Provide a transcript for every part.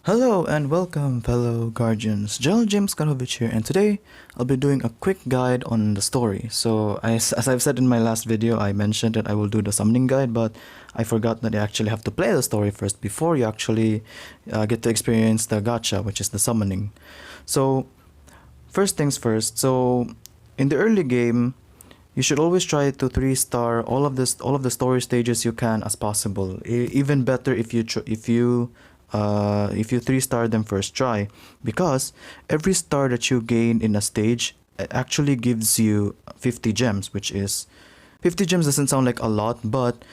Hello and welcome, fellow guardians. James Scanovich here, and today I'll be doing a quick guide on the story. So, as I've said in my last video, I mentioned that I will do the summoning guide, but I forgot that you actually have to play the story first before you actually get to experience the gacha, which is the summoning. So, first things first. So, in the early game, you should always try to 3-star all of the story stages you can as possible. Even better if you 3-star them first try, because every star that you gain in a stage actually gives you 50 gems, which is 50 gems doesn't sound like a lot, but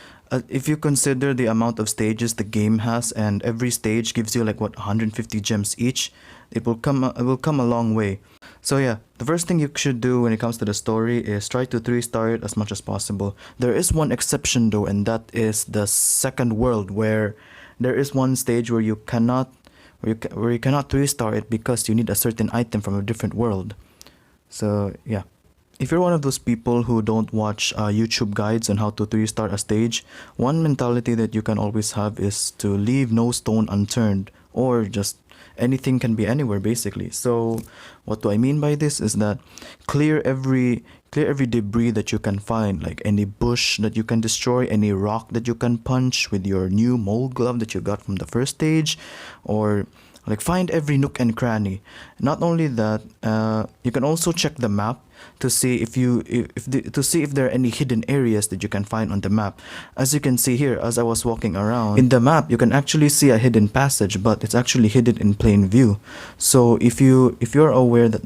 if you consider the amount of stages the game has, and every stage gives you like what 150 gems each, it will come a long way. So yeah, the first thing you should do when it comes to the story is try to 3-star it as much as possible. There is one exception though, and that is the second world, where there is one stage where you cannot where you cannot 3-star it because you need a certain item from a different world. So yeah. If you're one of those people who don't watch YouTube guides on how to 3-star a stage, one mentality that you can always have is to leave no stone unturned, or just anything can be anywhere basically. So what do I mean by this is that clear every debris that you can find, like any bush that you can destroy, any rock that you can punch with your new mole glove that you got from the first stage, or like find every nook and cranny. Not only that, you can also check the map to see to see if there are any hidden areas that you can find on the map. As you can see here, as I was walking around in the map, you can actually see a hidden passage, but it's actually hidden in plain view. So if you're aware that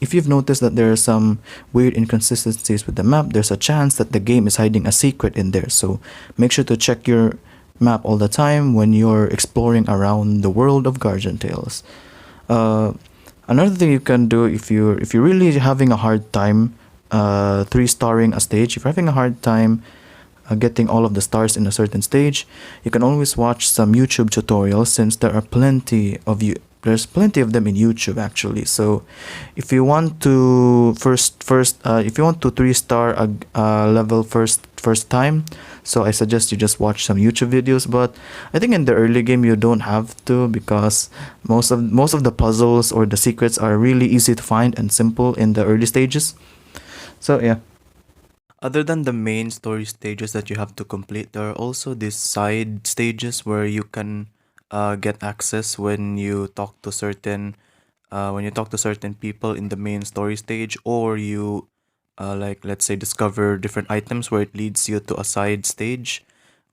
if you've noticed that there are some weird inconsistencies with the map, there's a chance that the game is hiding a secret in there. So make sure to check your map all the time when you're exploring around the world of Guardian Tales. Uh, Another thing you can do, if you're really having a hard time 3-starring a stage, if you're having a hard time getting all of the stars in a certain stage, you can always watch some YouTube tutorials, since there's plenty of them in YouTube actually. So if you want to if you want to 3-star a level first time, so I suggest you just watch some YouTube videos. But I think in the early game you don't have to, because most of the puzzles or the secrets are really easy to find and simple in the early stages. So yeah. Other than the main story stages that you have to complete, there are also these side stages where you can get access when you talk to certain people in the main story stage, or you like, let's say, discover different items where it leads you to a side stage.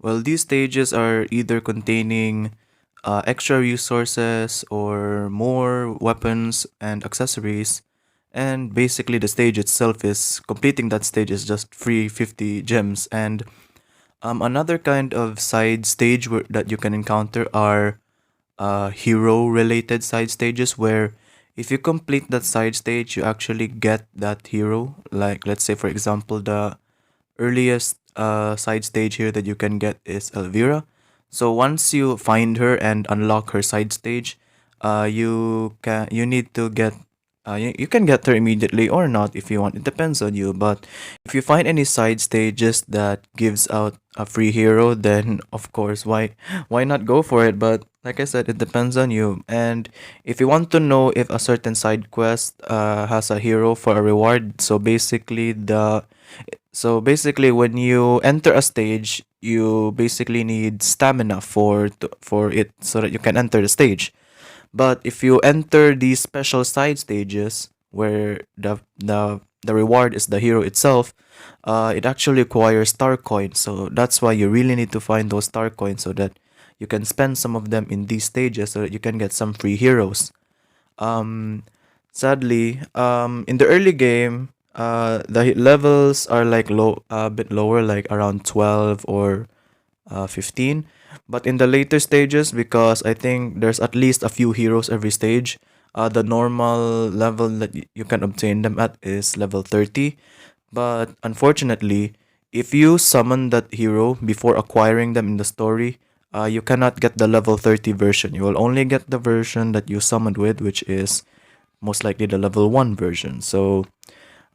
Well, these stages are either containing extra resources or more weapons and accessories, and basically the stage itself is completing that stage is just free 50 gems. And another kind of side stage that you can encounter are hero related side stages, where if you complete that side stage you actually get that hero. Like, let's say, for example, the earliest side stage here that you can get is Elvira. So once you find her and unlock her side stage, you need to get you can get her immediately or not if you want. It depends on you. But if you find any side stages that gives out a free hero, then of course why not go for it? But like I said, it depends on you. And if you want to know if a certain side quest has a hero for a reward, so basically, when you enter a stage, you basically need stamina for it so that you can enter the stage. But if you enter these special side stages where the reward is the hero itself, it actually requires star coins. So that's why you really need to find those star coins so that you can spend some of them in these stages so that you can get some free heroes. Um, Sadly, in the early game, the levels are like a bit lower, like around 12 or 15. But in the later stages, because I think there's at least a few heroes every stage, the normal level that you can obtain them at is level 30. But unfortunately, if you summon that hero before acquiring them in the story, you cannot get the level 30 version. You will only get the version that you summoned with, which is most likely the level 1 version. So,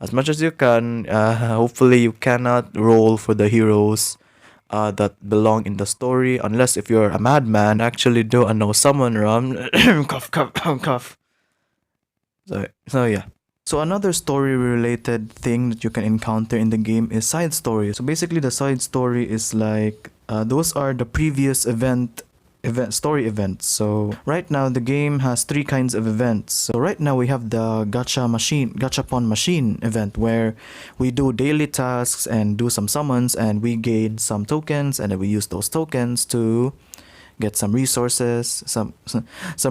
as much as you can, hopefully you cannot roll for the heroes that belong in the story, unless if you're a madman. Actually, do I know someone around? Cough, cough, cough, cough. So yeah. So another story related thing that you can encounter in the game is side stories. So basically the side story is like those are the previous story events. So right now the game has three kinds of events. So right now we have the gachapon machine event where we do daily tasks and do some summons and we gain some tokens and then we use those tokens to get some resources, some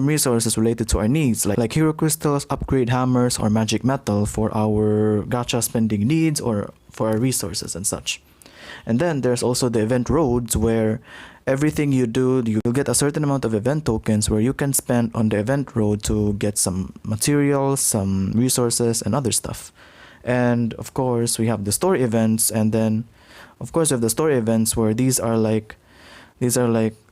resources related to our needs, like hero crystals, upgrade hammers, or magic metal for our gacha spending needs or for our resources and such. And then there's also the event roads where everything you do, you'll get a certain amount of event tokens where you can spend on the event road to get some materials, some resources, and other stuff. And of course, we have the story events, and then of course we have the story events where these are like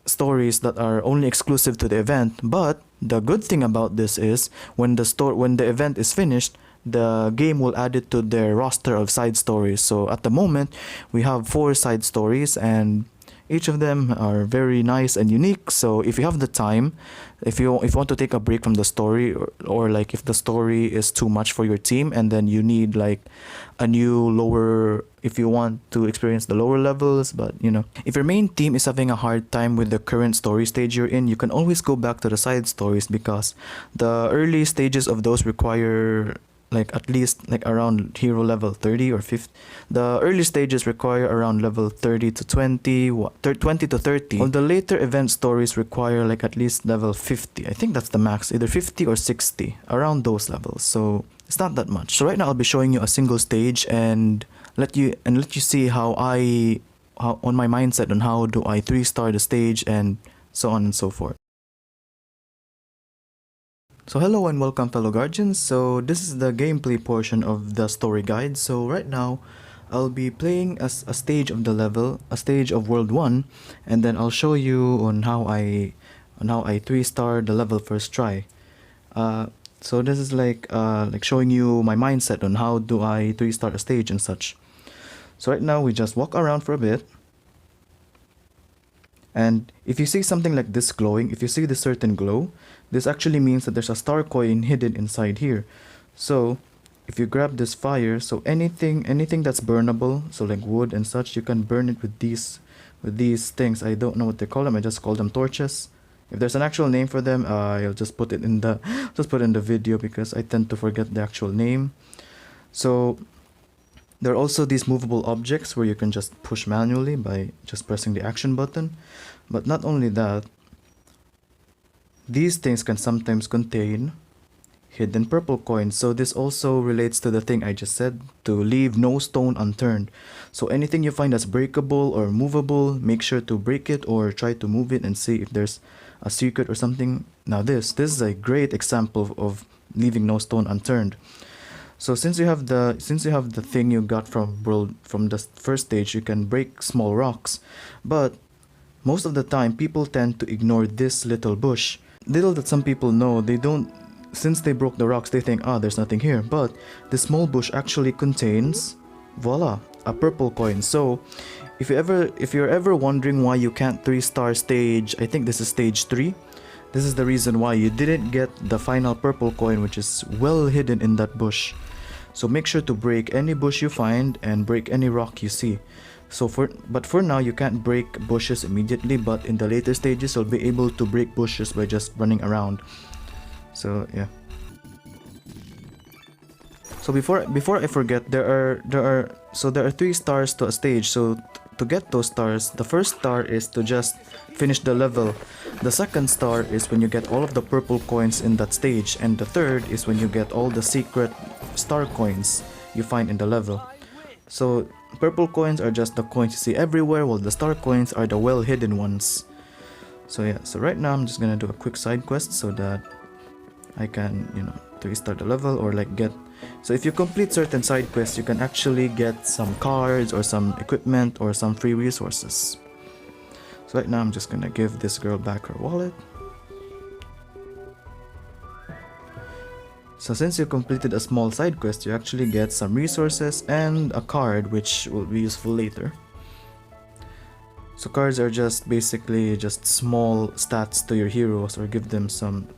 stories that are only exclusive to the event. But the good thing about this is when the event is finished, the game will add it to their roster of side stories. So at the moment we have 4 side stories and each of them are very nice and unique. So if you have the time, if you want to take a break from the story, or like if the story is too much for your team and then you need like a new lower, if you want to experience the lower levels, but you know, if your main team is having a hard time with the current story stage you're in, you can always go back to the side stories because the early stages of those require like at least like around hero level 30 or 50. The early stages require around level 30 to 20, 20 to 30. While the later event stories require like at least level 50. I think that's the max, either 50 or 60, around those levels. So it's not that much. So right now I'll be showing you a single stage and let you see how on my mindset on how do I 3-star the stage and so on and so forth. So hello and welcome fellow guardians. So this is the gameplay portion of the story guide. So right now I'll be playing a stage of the level, a stage of world 1, and then I'll show you on how I 3-star the level first try. So this is like showing you my mindset on how do I 3-star a stage and such. So right now we just walk around for a bit. And if you see something like this glowing, if you see this certain glow, this actually means that there's a star coin hidden inside here. So if you grab this fire, so anything that's burnable, so like wood and such, you can burn it with these things. I don't know what they call them. I just call them torches. If there's an actual name for them, I'll just put it in the video because I tend to forget the actual name. So there are also these movable objects where you can just push manually by just pressing the action button. But not only that, these things can sometimes contain hidden purple coins. So this also relates to the thing I just said, to leave no stone unturned. So anything you find that's breakable or movable, make sure to break it or try to move it and see if there's a secret or something. Now this is a great example of leaving no stone unturned. So since you have the thing you got from the first stage, you can break small rocks. But most of the time people tend to ignore this little bush. Little that some people know, they don't, since they broke the rocks, they think, there's nothing here. But this small bush actually contains, voila, a purple coin. So if you're ever wondering why you can't 3-star stage, I think this is stage 3. This is the reason why you didn't get the final purple coin, which is well hidden in that bush. So make sure to break any bush you find and break any rock you see. So for now you can't break bushes immediately, but in the later stages you'll be able to break bushes by just running around. So yeah. So before I forget, there are 3 stars to a stage. So to get those stars, the first star is to just finish the level. The second star is when you get all of the purple coins in that stage, and the third is when you get all the secret star coins you find in the level. So purple coins are just the coins you see everywhere, while the star coins are the well hidden ones. So yeah, so right now I'm just gonna do a quick side quest so that I can, 3-star the level or like get. So if you complete certain side quests, you can actually get some cards or some equipment or some free resources. So right now I'm just gonna give this girl back her wallet. So since you completed a small side quest, you actually get some resources and a card which will be useful later. So cards are just basically just small stats to your heroes, or give them some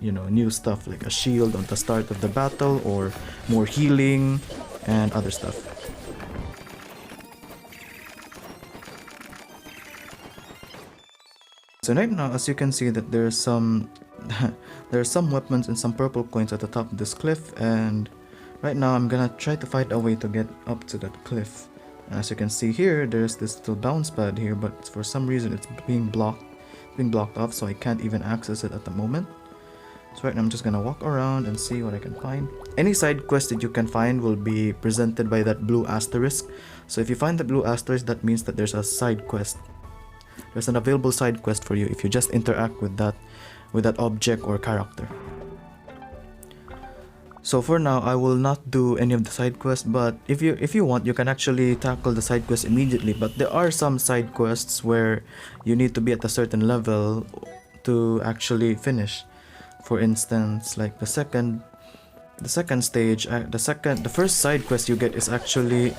new stuff like a shield on the start of the battle, or more healing and other stuff. So right now, as you can see, that there's some there are some weapons and some purple coins at the top of this cliff, and right now I'm gonna try to find a way to get up to that cliff. As you can see here, there's this little bounce pad here, but for some reason it's being blocked off, so I can't even access it at the moment. So right now I'm just gonna walk around and see what I can find. Any side quest that you can find will be presented by that blue asterisk. So if you find the blue asterisk, that means that there's a side quest. There's an available side quest for you if you just interact with that object or character. So for now, I will not do any of the side quests, but if you want, you can actually tackle the side quests immediately. But there are some side quests where you need to be at a certain level to actually finish. For instance, like the first side quest you get is actually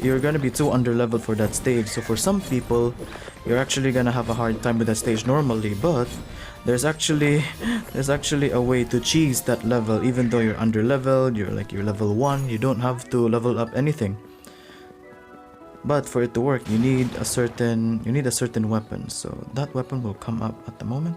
you're gonna be too under leveled for that stage. So for some people, you're actually gonna have a hard time with that stage normally, but there's actually a way to cheese that level. Even though you're under leveled, you're level 1, you don't have to level up anything. But for it to work, you need a certain weapon. So that weapon will come up at the moment.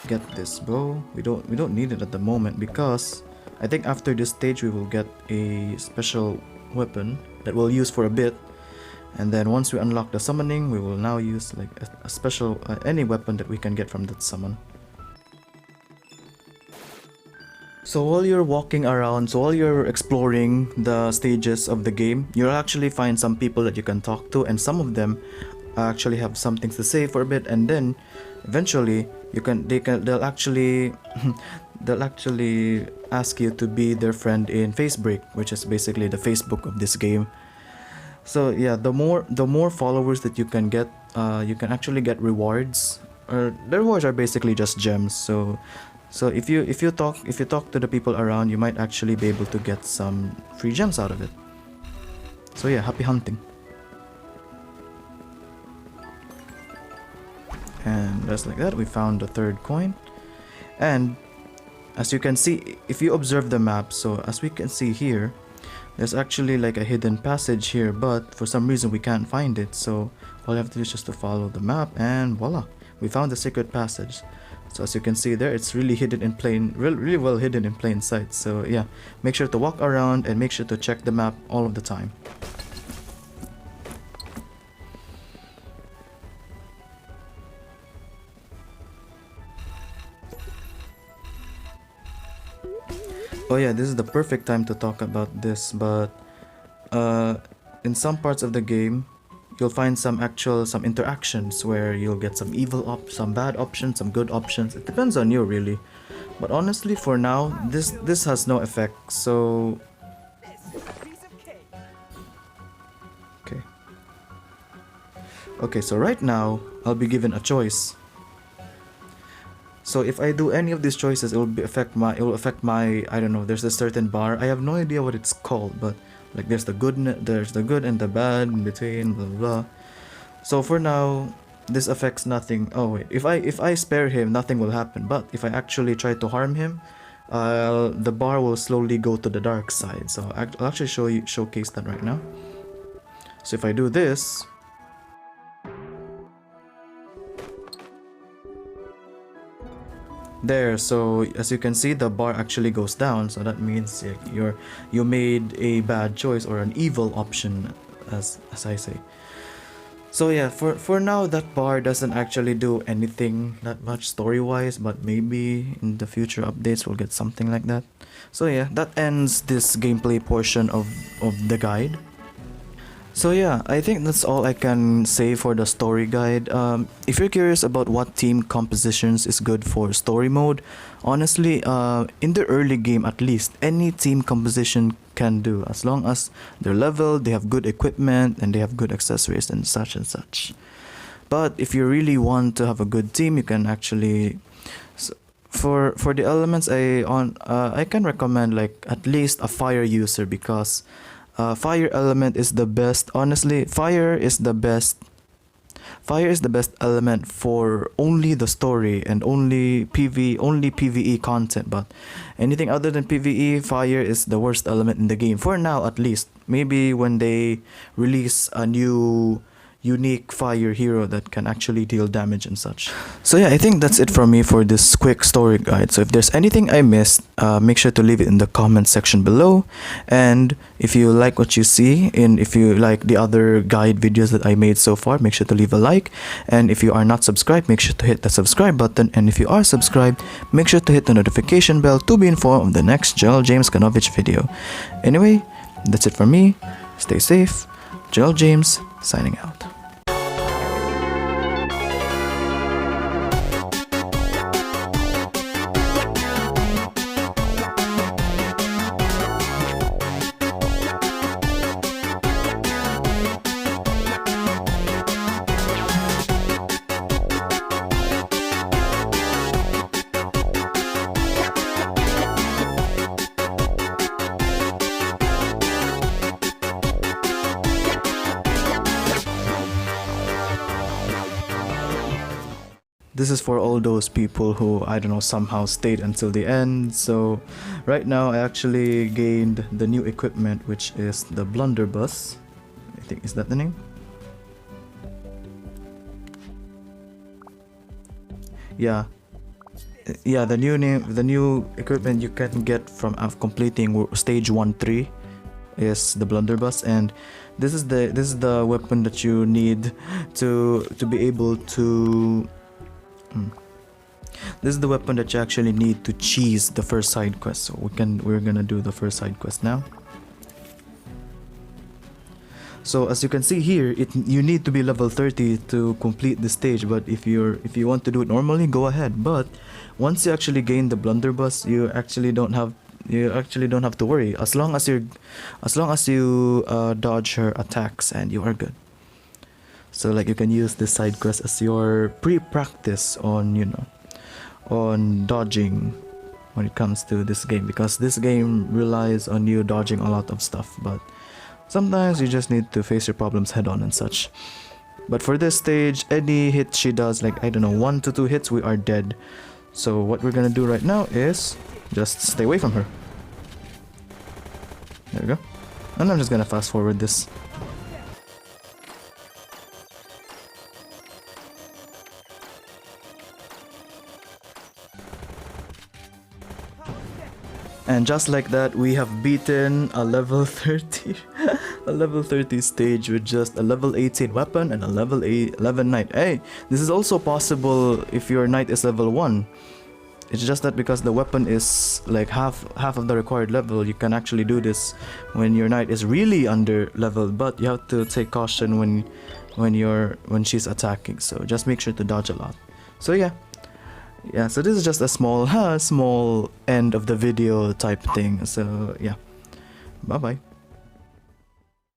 Get this bow. We don't need it at the moment, because I think after this stage we will get a special weapon that we'll use for a bit, and then once we unlock the summoning, we will now use like a special any weapon that we can get from that summon. So while you're walking around, while you're exploring the stages of the game, you'll actually find some people that you can talk to, and some of them actually have some things to say for a bit, and then eventually they'll actually ask you to be their friend in Facebreak, which is basically the Facebook of this game. So yeah, the more followers that you can get, you can actually get rewards. The rewards are basically just gems. So if you talk to the people around, you might actually be able to get some free gems out of it. So yeah, happy hunting. And just like that, we found the third coin. And as you can see, if you observe the map, so as we can see here, there's actually like a hidden passage here, but for some reason we can't find it. So all you have to do is just to follow the map, and voila, we found the secret passage. So as you can see there, it's really hidden in really well hidden in plain sight. So yeah, make sure to walk around and make sure to check the map all of the time. Oh yeah, this is the perfect time to talk about this, but in some parts of the game, you'll find some interactions where you'll get some some bad options, some good options. It depends on you really. But honestly, for now, this has no effect. So okay, so right now I'll be given a choice. So if I do any of these choices, it will affect my I don't know, there's a certain bar. I have no idea what it's called, but like there's the good and the bad in between, blah blah blah. So for now, this affects nothing. Oh wait, if I spare him, nothing will happen. But if I actually try to harm him, the bar will slowly go to the dark side. So I'll actually showcase that right now. So if I do this, there, so as you can see, the bar actually goes down. So that means you made a bad choice or an evil option, as I say. So yeah, for now, that bar doesn't actually do anything that much story wise, but maybe in the future updates we'll get something like that. So yeah, that ends this gameplay portion of the guide. So yeah, I think that's all I can say for the story guide. If you're curious about what team compositions is good for story mode, honestly, in the early game at least, any team composition can do, as long as they're leveled, they have good equipment, and they have good accessories and such and such. But if you really want to have a good team, you can actually For the elements, I can recommend like at least a fire user, because fire element is the best. Honestly, fire is the best. Fire is the best element for only the story and only PvE content. But anything other than PvE, fire is the worst element in the game for now, at least. Maybe when they release a new unique fire hero that can actually deal damage and such. So yeah, I think that's it from me for this quick story guide. So if there's anything I missed, make sure to leave it in the comment section below. And if you like what you see, and if you like the other guide videos that I made so far, make sure to leave a like. And if you are not subscribed, make sure to hit the subscribe button. And if you are subscribed, make sure to hit the notification bell to be informed of the next Jamez Scanovich video. Anyway, that's it from me. Stay safe. Jamez signing out. This is for all those people who, I don't know, somehow stayed until the end. So right now I actually gained the new equipment, which is the blunderbuss. I think, is that the name? Yeah. Yeah, the new name, the new equipment you can get from completing stage 1-3 is the blunderbuss, and this is the weapon that you need to be able to this is the weapon that you actually need to cheese the first side quest. So we're gonna do the first side quest now. So as you can see here, you need to be level 30 to complete the stage. But if you want to do it normally, go ahead. But once you actually gain the blunderbuss, you actually don't have to worry. As long as you dodge her attacks, and you are good. So like you can use this side quest as your pre-practice on, you know, on dodging when it comes to this game, because this game relies on you dodging a lot of stuff, but sometimes you just need to face your problems head on and such. But for this stage, any hit she does, like, I don't know, 1 to 2 hits, we are dead. So what we're gonna do right now is just stay away from her. There we go. And I'm just gonna fast forward this. And just like that, we have beaten a level 30 a level 30 stage with just a level 18 weapon and a level 11 knight. Hey, this is also possible if your knight is level 1. It's just that because the weapon is like half of the required level, you can actually do this when your knight is really under leveled, but you have to take caution when she's attacking. So just make sure to dodge a lot. So yeah, so this is just a small end of the video type thing. So yeah, bye bye.